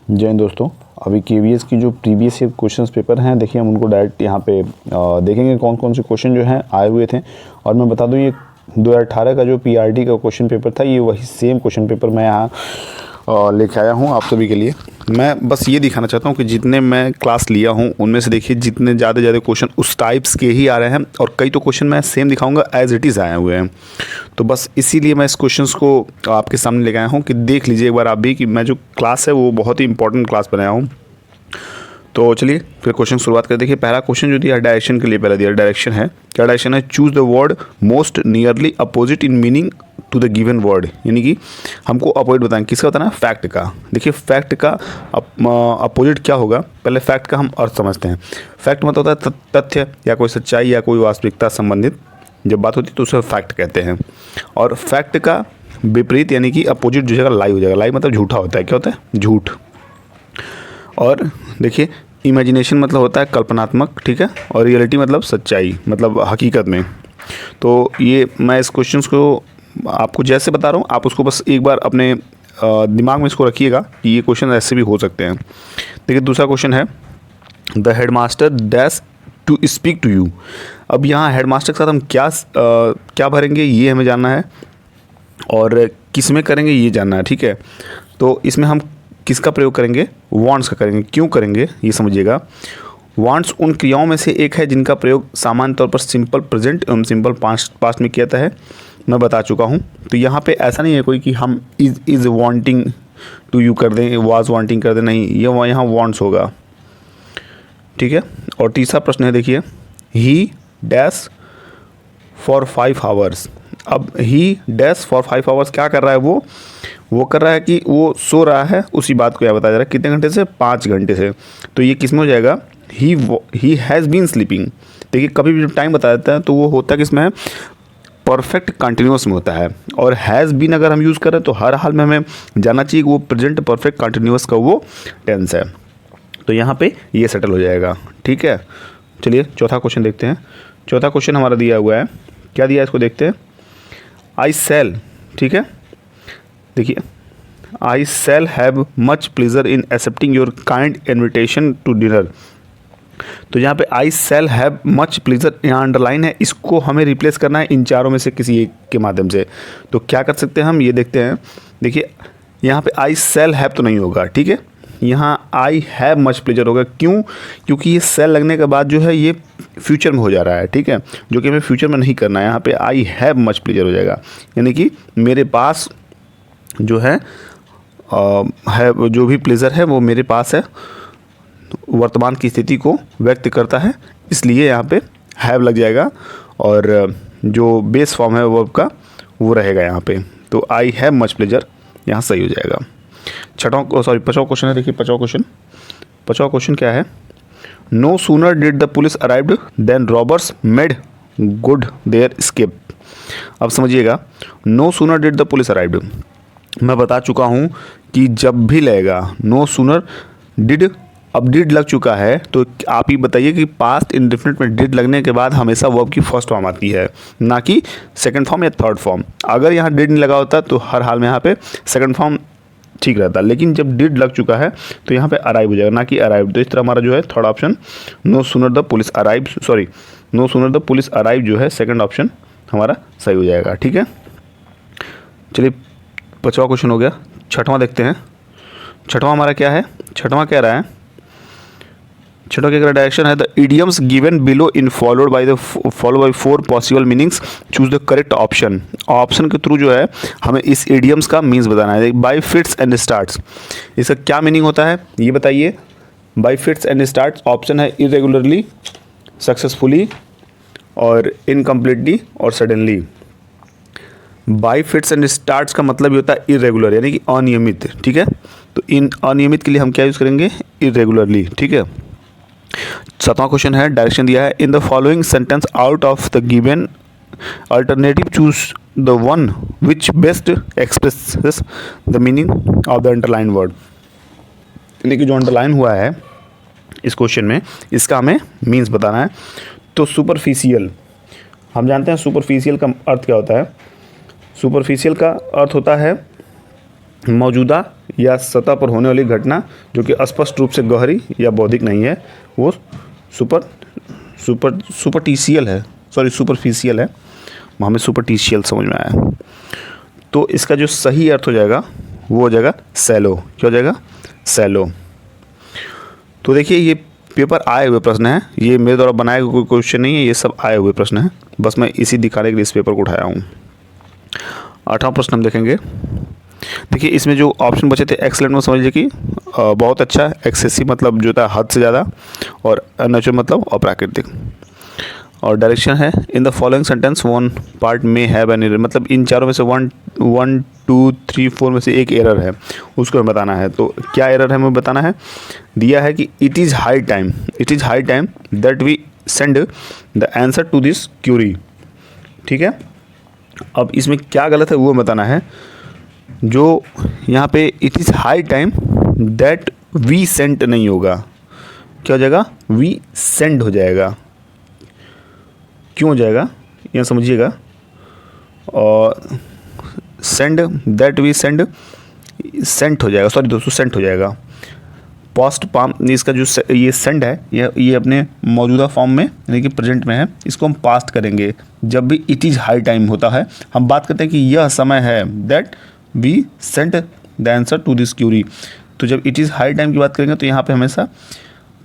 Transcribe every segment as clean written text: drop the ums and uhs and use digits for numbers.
जय हिंद दोस्तों। अभी केवीएस की जो प्रीवियस ईयर क्वेश्चंस पेपर हैं, देखिए हम उनको डायरेक्ट यहाँ पे देखेंगे कौन कौन से क्वेश्चन जो हैं आए हुए थे। और मैं बता दूँ, ये 2018 का जो पीआरटी का क्वेश्चन पेपर था, ये वही सेम क्वेश्चन पेपर मैं यहाँ लेके आया हूँ आप सभी के लिए। मैं बस ये दिखाना चाहता हूँ कि जितने मैं क्लास लिया हूँ उनमें से देखिए जितने ज़्यादा क्वेश्चन उस टाइप्स के ही आ रहे हैं, और कई तो क्वेश्चन मैं सेम दिखाऊंगा एज इट इज़ आए हुए हैं। तो बस इसीलिए मैं इस क्वेश्चंस को आपके सामने लेके आया हूँ कि देख लीजिए एक बार आप भी कि मैं जो क्लास है वो बहुत ही इंपॉर्टेंट क्लास बनाया हूँ। तो चलिए फिर क्वेश्चन शुरुआत कर। देखिए पहला क्वेश्चन जो दिया डायरेक्शन के लिए, पहला दिया डायरेक्शन है। क्या डायरेक्शन है? Choose the word most nearly opposite in meaning to the given word, यानी कि हमको अपोजिट बताएं। किसका बताना है? फैक्ट का। देखिए फैक्ट का अपोजिट क्या होगा, पहले फैक्ट का हम अर्थ समझते हैं। फैक्ट मतलब होता है तथ्य या कोई सच्चाई या कोई वास्तविकता संबंधित जब बात होती है तो उसे फैक्ट कहते हैं। और फैक्ट का विपरीत यानी कि अपोजिट जो जगह लाई हो जाएगा। लाई मतलब झूठा होता है। क्या होता है? झूठ। और देखिए इमेजिनेशन मतलब होता है कल्पनात्मक, ठीक है। और रियलिटी मतलब सच्चाई, मतलब हकीकत में। तो ये मैं इस क्वेश्चन को आपको जैसे बता रहा हूँ, आप उसको बस एक बार अपने दिमाग में इसको रखिएगा कि ये क्वेश्चन ऐसे भी हो सकते हैं। देखिए दूसरा क्वेश्चन है, the headmaster dash to speak to you. अब यहाँ हेडमास्टर के साथ हम क्या भरेंगे ये हमें जानना है, और किस में करेंगे ये जानना है, ठीक है। तो इसमें हम किसका प्रयोग करेंगे? वांट्स का करेंगे। क्यों करेंगे ये समझिएगा। वांट्स उन क्रियाओं में से एक है जिनका प्रयोग सामान्य तौर पर सिंपल प्रेजेंट एवं सिंपल पास्ट में किया जाता है, मैं बता चुका हूँ। तो यहाँ पे ऐसा नहीं है कोई कि हम इज़ वांटिंग टू यू कर दें, वाज वांटिंग कर दें, नहीं, ये यहाँ वांट्स होगा, ठीक है। और तीसरा प्रश्न है, देखिए ही डैश फॉर 5 आवर्स। अब ही डैश फॉर 5 आवर्स क्या कर रहा है? वो कर रहा है कि वो सो रहा है। उसी बात को यह बताया जा रहा है कितने घंटे से? 5 घंटे से। तो ये किस में हो जाएगा? He has been sleeping. देखिए कभी भी जब टाइम बताया जाता है तो वो होता है किस में है? परफेक्ट कंटिन्यूस में होता है। और हैज़ बीन अगर हम यूज़ करें तो हर हाल में हमें जानना चाहिए कि वो प्रेजेंट परफेक्ट कंटिन्यूस का वो टेंस है। तो यहाँ पे ये सेटल हो जाएगा, ठीक है। चलिए चौथा क्वेश्चन देखते हैं। चौथा क्वेश्चन हमारा दिया हुआ है, क्या दिया है इसको देखते हैं। आई सेल, ठीक है। देखिए I shall have much pleasure in accepting your kind invitation to dinner. तो यहाँ पे I shall have much pleasure यहाँ अंडरलाइन है, इसको हमें रिप्लेस करना है इन चारों में से किसी एक के माध्यम से। तो क्या कर सकते हैं हम, ये देखते हैं। देखिए यहाँ पे आई सेल हैव तो नहीं होगा, ठीक है। यहाँ आई हैव मच प्लेजर होगा। क्यों? क्योंकि ये सेल लगने के बाद जो है ये फ्यूचर में हो जा रहा है, ठीक है, जो कि हमें फ्यूचर में नहीं करना है। यहाँ पे आई हैव मच प्लेजर हो जाएगा, यानी कि मेरे पास जो है जो भी प्लेजर है वो मेरे पास है, वर्तमान की स्थिति को व्यक्त करता है, इसलिए यहाँ पे हैव लग जाएगा। और जो बेस फॉर्म है वर्ब का वो रहेगा यहाँ पे। तो आई हैव मच प्लेजर यहाँ सही हो जाएगा। पाँचवां क्वेश्चन है। देखिए पाँचवां क्वेश्चन क्या है? No sooner did the police arrived then robbers made good their escape. अब समझिएगा, no sooner did the police arrived, मैं बता चुका हूँ कि जब भी लगेगा नो सूनर डिड, अब डिड लग चुका है तो आप ही बताइए कि पास्ट इंडेफिनिट में डिड लगने के बाद हमेशा वर्ब की फर्स्ट फॉर्म आती है, ना कि सेकंड फॉर्म या थर्ड फॉर्म। अगर यहाँ डिड नहीं लगा होता तो हर हाल में यहाँ पे सेकंड फॉर्म ठीक रहता, लेकिन जब डिड लग चुका है तो यहाँ पे अराइव हो जाएगा, ना कि अराइव। तो इस तरह हमारा जो है third option no sooner the police arrive, no sooner the police arrive जो है सेकंड ऑप्शन हमारा सही हो जाएगा, ठीक है। चलिए पाँचवां क्वेश्चन हो गया। छठवां देखते हैं। छठवां हमारा क्या है? छठवां कह रहा है, छठवां क्या डायरेक्शन है, the idioms given below in followed by 4 possible meanings, choose the correct option. Option के थ्रू जो है हमें इस इडियम्स का मीन्स बताना है। बाय फिट्स एंड स्टार्ट्स, इसका क्या मीनिंग होता है ये बताइए। Bye fits and starts option है इरेगुलरली, सक्सेसफुली और इनकम्प्लीटली और suddenly. Bye fits and starts का मतलब ये होता है इरेगुलर, यानी कि अनियमित, ठीक है। तो इन अनियमित के लिए हम क्या यूज़ करेंगे? इरेगुलरली, ठीक है। सातवां क्वेश्चन है, डायरेक्शन दिया है, in the following sentence out of the given alternative choose the one which best expresses the meaning of the underline word. यानी कि जो अंडरलाइन हुआ है इस क्वेश्चन में, इसका हमें मीन्स बताना है। तो सुपरफिशियल, हम जानते हैं सुपरफिशियल का अर्थ क्या होता है। सुपरफिशियल का अर्थ होता है मौजूदा या सतह पर होने वाली घटना जो कि स्पष्ट रूप से गहरी या बौद्धिक नहीं है, वो सुपरफिशियल है, सुपरफिशियल है। हमें सुपरफिशियल समझ में आया। तो इसका जो सही अर्थ हो जाएगा वो हो जाएगा सैलो। क्या हो जाएगा? सैलो। तो देखिए ये पेपर आए हुए प्रश्न हैं, ये मेरे द्वारा बनाए हुए कोई क्वेश्चन नहीं है, ये सब आए हुए प्रश्न हैं, बस मैं इसी दिखाने के लिए इस पेपर को उठाया हूँ। 8वां प्रश्न हम देखेंगे। देखिए इसमें जो ऑप्शन बचे थे एक्सेलेंट में समझ लीजिए कि बहुत अच्छा, एक्सेसिव मतलब जो था हद से ज़्यादा, और अननेचुरल मतलब अप्राकृतिक। और डायरेक्शन है in the following sentence one part में हैव एन एरर, मतलब इन चारों में से 1 2 3 4 में से एक एरर है, उसको हमें बताना है। तो क्या एरर है हमें बताना है। दिया है कि it is high time that we send the answer to this query. ठीक है, अब इसमें क्या गलत है वो बताना है। जो यहाँ पे it is high time that we sent नहीं होगा, क्या हो जाएगा? वी सेंड हो जाएगा। क्यों हो जाएगा यहाँ समझिएगा। और send that we send sent हो जाएगा, सॉरी दोस्तों सेंट हो जाएगा। पास्ट फॉर्म, इसका जो ये सेंड है ये अपने मौजूदा फॉर्म में यानी कि प्रेजेंट में है, इसको हम पास्ट करेंगे जब भी इट इज़ हाई टाइम होता है। हम बात करते हैं कि यह समय है that we sent the answer to this query. तो जब इट इज़ हाई टाइम की बात करेंगे तो यहाँ पे हमेशा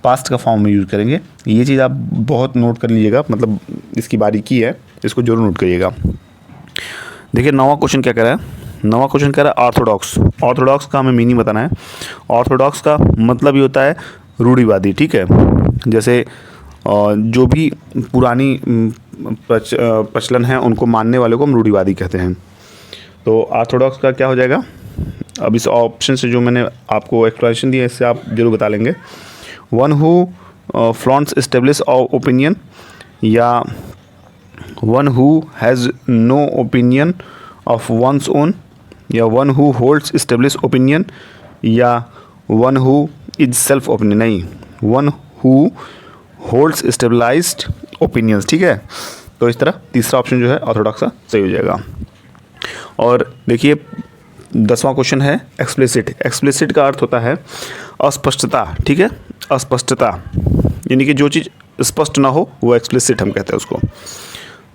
पास्ट का फॉर्म में यूज़ करेंगे। ये चीज़ आप बहुत नोट कर लीजिएगा, मतलब इसकी बारीकी है, इसको जरूर नोट करिएगा। देखिए 9वां क्वेश्चन क्या कह रहा है। 9वां क्वेश्चन कह रहा है ऑर्थोडॉक्स। ऑर्थोडॉक्स का हमें मीनिंग बताना है। ऑर्थोडॉक्स का मतलब ये होता है रूढ़िवादी। ठीक है, जैसे जो भी पुरानी प्रचलन है उनको मानने वाले को हम रूढ़िवादी कहते हैं। तो ऑर्थोडॉक्स का क्या हो जाएगा? अब इस ऑप्शन से जो मैंने आपको एक्सप्लेनेशन दिया इससे आप जरूर बता लेंगे। One who flaunts establish opinion, या one who has no opinion of one's own, या one who holds establish opinion, या one who is self opinion. नहीं, one who holds established opinions. ठीक है, तो इस तरह तीसरा ऑप्शन जो है ऑर्थोडॉक्स का सही हो जाएगा। और देखिए 10वां क्वेश्चन है एक्सप्लिसिट। एक्सप्लिसिट का अर्थ होता है अस्पष्टता। ठीक है, अस्पष्टता यानी कि जो चीज़ स्पष्ट ना हो वो एक्सप्लिसिट हम कहते हैं उसको।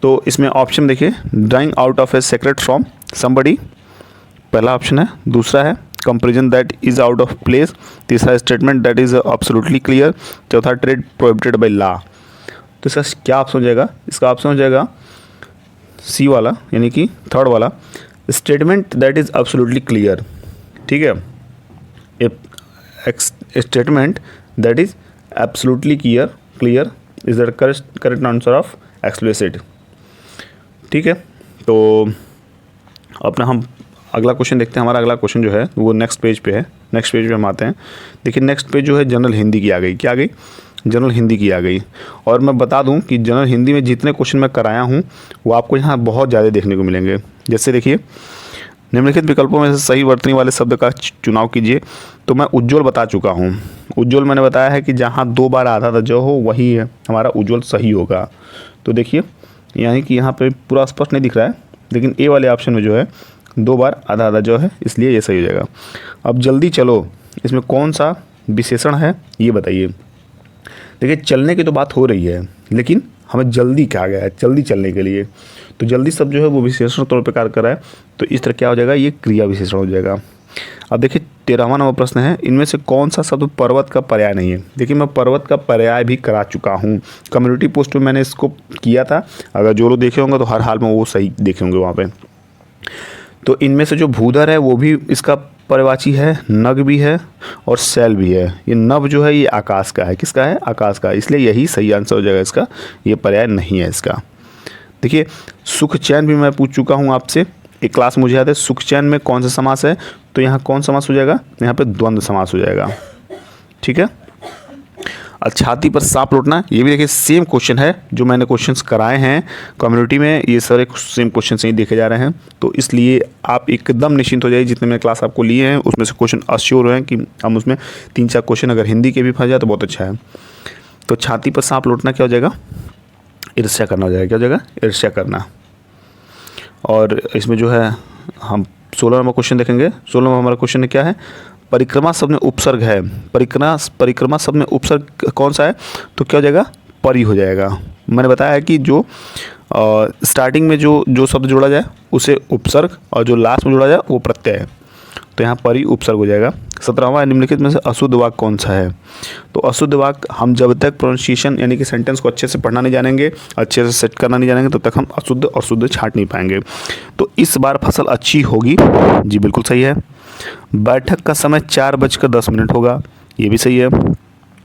तो इसमें ऑप्शन देखिए, drawing out of a secret from somebody, पहला ऑप्शन है। दूसरा है comparison that is out of place. तीसरा statement that is absolutely clear. चौथा ट्रेड प्रोहिबिटेड बाय लॉ। तो इसका क्या ऑप्शन हो जाएगा? इसका ऑप्शन हो जाएगा सी वाला, यानी कि थर्ड वाला, statement that is absolutely clear. ठीक है, statement that is absolutely clear is the correct answer of explicit. ठीक है, तो अपना हम अगला क्वेश्चन देखते हैं। हमारा अगला क्वेश्चन जो है वो नेक्स्ट पेज पे है। नेक्स्ट पेज पे हम आते हैं। देखिए नेक्स्ट पेज जो है जनरल हिंदी की आ गई। क्या आ गई? जनरल हिंदी की आ गई। और मैं बता दूं कि जनरल हिंदी में जितने क्वेश्चन मैं कराया हूं वो आपको यहाँ बहुत ज़्यादा देखने को मिलेंगे। जैसे देखिए, निम्नलिखित विकल्पों में से सही वर्तनी वाले शब्द का चुनाव कीजिए। तो मैं उज्ज्वल बता चुका हूँ। उज्ज्वल मैंने बताया है कि जहाँ 2 बार आधा था जो हो वही है हमारा उज्ज्वल सही होगा। तो देखिए यानी कि यहाँ पे पूरा स्पष्ट नहीं दिख रहा है, लेकिन ए वाले ऑप्शन में जो है 2 बार आधा आधा जो है, इसलिए ये सही हो जाएगा। अब जल्दी चलो, इसमें कौन सा विशेषण है ये बताइए। देखिए चलने की तो बात हो रही है, लेकिन हमें जल्दी कहा गया है, जल्दी चलने के लिए। तो जल्दी शब्द जो है वो विशेषण तौर पर कार्य कर रहा है, तो इस तरह क्या हो जाएगा? ये क्रिया विशेषण हो जाएगा। अब देखिए 13वां नंबर प्रश्न है, इनमें से कौन सा शब्द पर्वत का पर्याय नहीं है। देखिए मैं पर्वत का पर्याय भी करा चुका हूँ, कम्युनिटी पोस्ट में मैंने इसको किया था। अगर जो लोग देखे होंगे तो हर हाल में वो सही देखे होंगे वहाँ पे। तो इनमें से जो भूधर है वो भी इसका पर्यायवाची है, नग भी है और शैल भी है। ये नभ जो है ये आकाश का है। किसका है? आकाश का। इसलिए यही सही आंसर हो जाएगा इसका, ये पर्याय नहीं है इसका। देखिए सुख चैन भी मैं पूछ चुका हूँ आपसे, एक क्लास मुझे याद है। सुख चैन में कौन सा समास है? तो यहाँ कौन समास हो जाएगा? यहाँ पे द्वंद्व समास हो जाएगा। ठीक है, और छाती पर सांप लौटना, ये भी देखिए सेम क्वेश्चन है जो मैंने क्वेश्चंस कराए हैं कम्युनिटी में, ये सारे सेम क्वेश्चन ही देखे जा रहे हैं। तो इसलिए आप एकदम निश्चिंत हो जाइए, जितने मैंने क्लास आपको लिए हैं उसमें से क्वेश्चन अश्योर हैं कि हम उसमें 3-4 क्वेश्चन अगर हिंदी के भी फंस जाए तो बहुत अच्छा है। तो छाती पर सांप लौटना क्या हो जाएगा? ईर्ष्या करना हो जाएगा। क्या हो जाएगा? ईर्ष्या करना। और इसमें जो है हम 16 नंबर क्वेश्चन देखेंगे। 16 नंबर हमारा क्वेश्चन क्या है, परिक्रमा शब्द में उपसर्ग है, परिक्रमा शब्द में उपसर्ग कौन सा है, तो क्या हो जाएगा, परि हो जाएगा। मैंने बताया है कि जो स्टार्टिंग में जो शब्द जोड़ा जाए उसे उपसर्ग और जो लास्ट में जोड़ा जाए वो प्रत्यय है, तो यहाँ परि उपसर्ग हो जाएगा। 17वां, निम्नलिखित में से अशुद्ध वाक्य कौन सा है, तो अशुद्ध वाक्य हम जब तक प्रोनाउंसिएशन यानी कि सेंटेंस को अच्छे से पढ़ना नहीं जानेंगे, अच्छे से सेट करना नहीं जानेंगे, तब तक हम अशुद्ध और शुद्ध छांट नहीं पाएंगे। तो इस बार फसल अच्छी होगी, जी बिल्कुल सही है। बैठक का समय 4:10 होगा, ये भी सही है।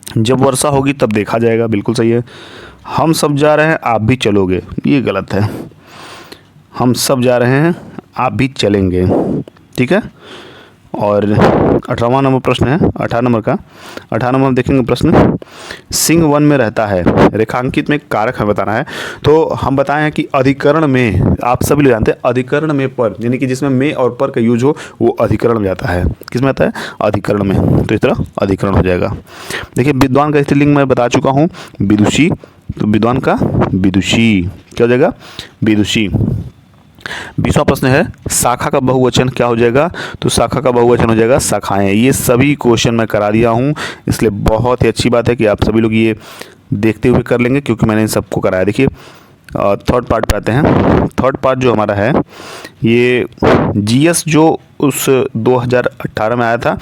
जब वर्षा होगी तब देखा जाएगा, बिल्कुल सही है। हम सब जा रहे हैं आप भी चलोगे, ये गलत है। हम सब जा रहे हैं आप भी चलेंगे, ठीक है। और 18वां नंबर प्रश्न है, 18 नंबर का 18 नंबर देखेंगे प्रश्न, सिंह वन में रहता है, रेखांकित में कारक हमें बताना है। तो हम बताए हैं कि अधिकरण में, आप सभी लोग जानते हैं अधिकरण में पर, यानी कि जिसमें में और पर का यूज हो वो अधिकरण में जाता है। किस में आता है, अधिकरण में, तो इस तरह अधिकरण हो जाएगा। देखिए विद्वान का स्त्रीलिंग मैं बता चुका हूँ, विदुषी, तो विद्वान का विदुषी क्या हो जाएगा, विदुषी। 20वां प्रश्न है, शाखा का बहुवचन क्या हो जाएगा, तो शाखा का बहुवचन हो जाएगा शाखाएं। ये सभी क्वेश्चन मैं करा दिया हूँ, इसलिए बहुत ही अच्छी बात है कि आप सभी लोग ये देखते हुए कर लेंगे, क्योंकि मैंने इन सबको कराया। देखिए थर्ड पार्ट पे आते हैं। थर्ड पार्ट जो हमारा है ये जीएस जो उस 2018 में आया था,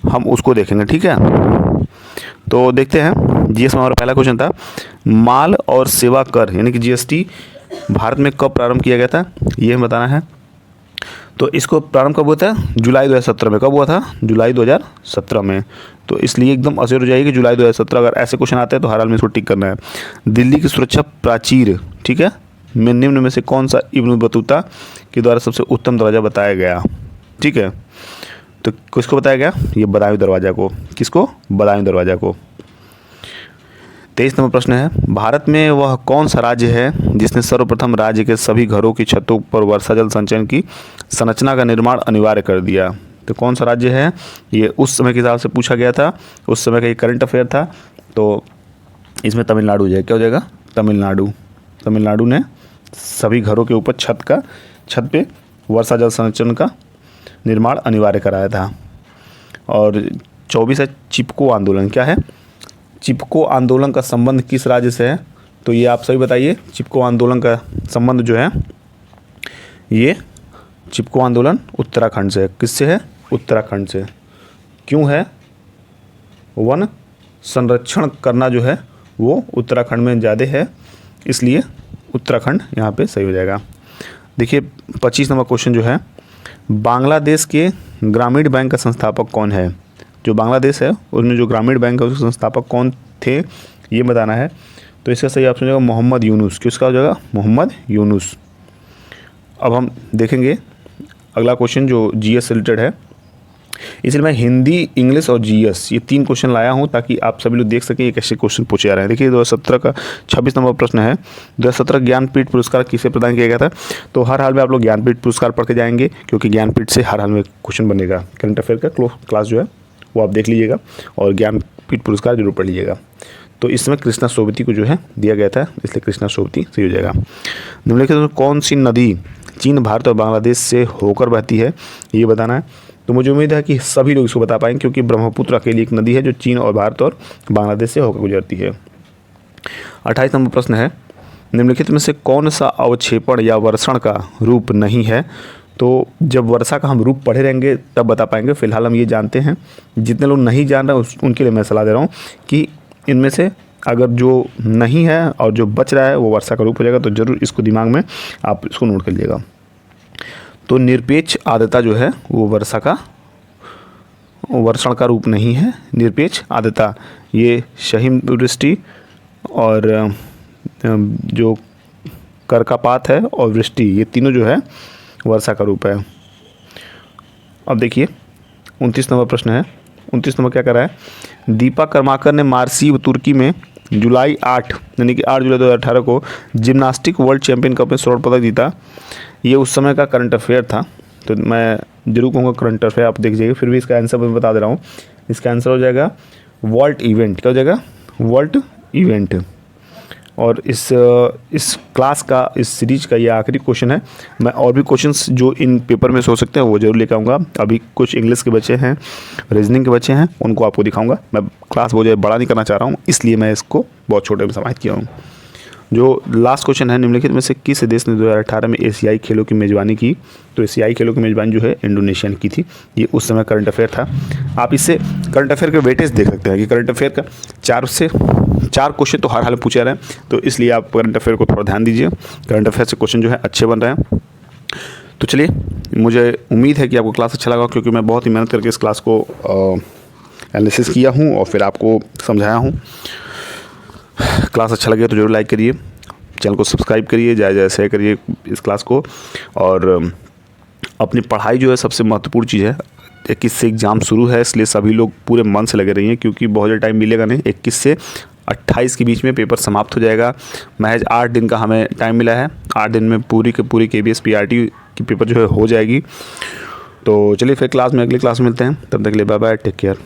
हम उसको देखेंगे, ठीक है। तो देखते हैं, जीएस में हमारा पहला क्वेश्चन था, माल और सेवा कर यानी कि जीएसटी भारत में कब प्रारंभ किया गया था, ये हमें बताना है। तो इसको प्रारंभ कब हुआ था, जुलाई 2017 में। कब हुआ था, जुलाई 2017 में। तो इसलिए एकदम अश्योर हो जाइए कि जुलाई 2017। अगर ऐसे क्वेश्चन आते हैं तो हर हाल में इसको टिक करना है। दिल्ली की सुरक्षा प्राचीर, ठीक है, में निम्न में से कौन सा इब्न बतूता के द्वारा सबसे उत्तम दरवाजा बताया गया, ठीक है। तो किसको बताया गया, ये बदायूं दरवाजा को। किसको, बदायूं दरवाजा को। 23 नंबर प्रश्न है, भारत में वह कौन सा राज्य है जिसने सर्वप्रथम राज्य के सभी घरों की छतों पर वर्षा जल संचयन की संरचना का निर्माण अनिवार्य कर दिया। तो कौन सा राज्य है, ये उस समय के हिसाब से पूछा गया था, उस समय का ये करंट अफेयर था। तो इसमें तमिलनाडु हो जाएगा, क्या हो जाएगा, तमिलनाडु। तमिलनाडु ने सभी घरों के ऊपर छत पे वर्षा जल संचयन का निर्माण अनिवार्य कराया था। और 24 है, चिपको आंदोलन क्या है, चिपको आंदोलन का संबंध किस राज्य से है, तो ये आप सभी बताइए। चिपको आंदोलन का संबंध जो है, ये चिपको आंदोलन उत्तराखंड से है। किससे है, उत्तराखंड से। क्यों है, वन संरक्षण करना जो है वो उत्तराखंड में ज़्यादा है, इसलिए उत्तराखंड यहाँ पे सही हो जाएगा। देखिए 25 नंबर क्वेश्चन जो है, बांग्लादेश के ग्रामीण बैंक का संस्थापक कौन है। जो बांग्लादेश है उसमें जो ग्रामीण बैंक है उसके संस्थापक कौन थे, ये बताना है। तो इसका सही ऑप्शन हो जाएगा मोहम्मद यूनुस। किसका हो जाएगा, मोहम्मद यूनुस। अब हम देखेंगे अगला क्वेश्चन जो जीएस से रिलेटेड है। इसलिए मैं हिंदी, इंग्लिश और जीएस ये 3 क्वेश्चन लाया हूं ताकि आप सभी लोग देख सकें ये कैसे क्वेश्चन पूछे जा रहे हैं। देखिए 2017 का 26 नंबर प्रश्न है, 2017 ज्ञानपीठ पुरस्कार किसे प्रदान किया गया था। तो हर हाल में आप लोग ज्ञानपीठ पुरस्कार पढ़ के जाएंगे, क्योंकि ज्ञानपीठ से हर हाल में क्वेश्चन बनेगा। करंट अफेयर का क्लास जो है वो आप देख लीजिएगा और ज्ञानपीठ पुरस्कार जरूर पढ़ लीजिएगा। तो इस समय कृष्णा सोबती को जो है दिया गया था, इसलिए कृष्णा सोबती सही हो जाएगा। निम्नलिखित में कौन सी नदी चीन, भारत और बांग्लादेश से होकर बहती है, ये बताना है। तो मुझे उम्मीद है कि सभी लोग इसको बता पाएंगे, क्योंकि ब्रह्मपुत्र अकेली एक नदी है जो चीन और भारत और बांग्लादेश से होकर गुजरती है। 28 नंबर प्रश्न है, निम्नलिखित में से कौन सा अवक्षेपण या वर्षण का रूप नहीं है। तो जब वर्षा का हम रूप पढ़े रहेंगे तब बता पाएंगे। फिलहाल हम ये जानते हैं, जितने लोग नहीं जान रहे उनके लिए मैं सलाह दे रहा हूँ कि इनमें से अगर जो नहीं है और जो बच रहा है वो वर्षा का रूप हो जाएगा। तो ज़रूर इसको दिमाग में आप इसको नोट कर लीजिएगा। तो निरपेक्ष आर्द्रता जो है वो वर्षण का रूप नहीं है। निरपेक्ष आर्द्रता ये हिमवृष्टि और जो कर्कापात है और वृष्टि, ये तीनों जो है वर्षा का रूप है। अब देखिए 29 नंबर प्रश्न है। 29 नंबर क्या कर रहा है, दीपा कर्माकर ने मार्सीव तुर्की में जुलाई 8 यानी कि 8 जुलाई 2018 को जिम्नास्टिक वर्ल्ड चैंपियन कप में स्वर्ण पदक जीता। ये उस समय का करंट अफेयर था, तो मैं जरूर कहूँगा करंट अफेयर आप देख जाइए। फिर भी इसका आंसर मैं बता दे रहा हूँ, इसका आंसर हो जाएगा वॉल्ट इवेंट। क्या हो जाएगा, वॉल्ट इवेंट। और इस क्लास का, इस सीरीज का ये आखिरी क्वेश्चन है। मैं और भी क्वेश्चंस जो इन पेपर में सो सकते हैं वो जरूर लेकर आऊँगा। अभी कुछ इंग्लिश के बच्चे हैं, रीजनिंग के बच्चे हैं, उनको आपको दिखाऊंगा। मैं क्लास बहुत ज़्यादा बड़ा नहीं करना चाह रहा हूँ, इसलिए मैं इसको बहुत छोटे में समाहित किया हूँ। जो लास्ट क्वेश्चन है, निम्नलिखित में से किस देश ने 2018 में एशियाई खेलों की मेज़बानी की? तो एशियाई खेलों की मेज़बानी जो है इंडोनेशिया ने की थी। ये उस समय करंट अफेयर था। आप इससे करंट अफेयर के वेटेज देख सकते हैं कि करंट अफेयर का 4 से 4 क्वेश्चन तो हर हाल में पूछे जा रहे हैं, तो इसलिए आप करंट अफेयर को थोड़ा ध्यान दीजिए। करंट अफेयर से क्वेश्चन जो है अच्छे बन रहे हैं। तो चलिए, मुझे उम्मीद है कि आपको क्लास अच्छा लगा, क्योंकि मैं बहुत ही मेहनत करके इस क्लास को एनालिसिस किया हूँ और फिर आपको समझाया हूँ। क्लास अच्छा लगे तो जरूर लाइक करिए, चैनल को सब्सक्राइब करिए, ज़्यादा शेयर करिए इस क्लास को। और अपनी पढ़ाई जो है सबसे महत्वपूर्ण चीज़ है। 21 से एग्ज़ाम शुरू है, इसलिए सभी लोग पूरे मन से लगे रहिए, क्योंकि बहुत ज़्यादा टाइम मिलेगा नहीं। 21 से 28 के बीच में पेपर समाप्त हो जाएगा। महज 8 दिन का हमें टाइम मिला है। 8 दिन में पूरी की पूरी KVS PRT की पेपर जो है हो जाएगी। तो चलिए फिर अगली क्लास में मिलते हैं। तब तक के लिए बाय बाय, टेक केयर।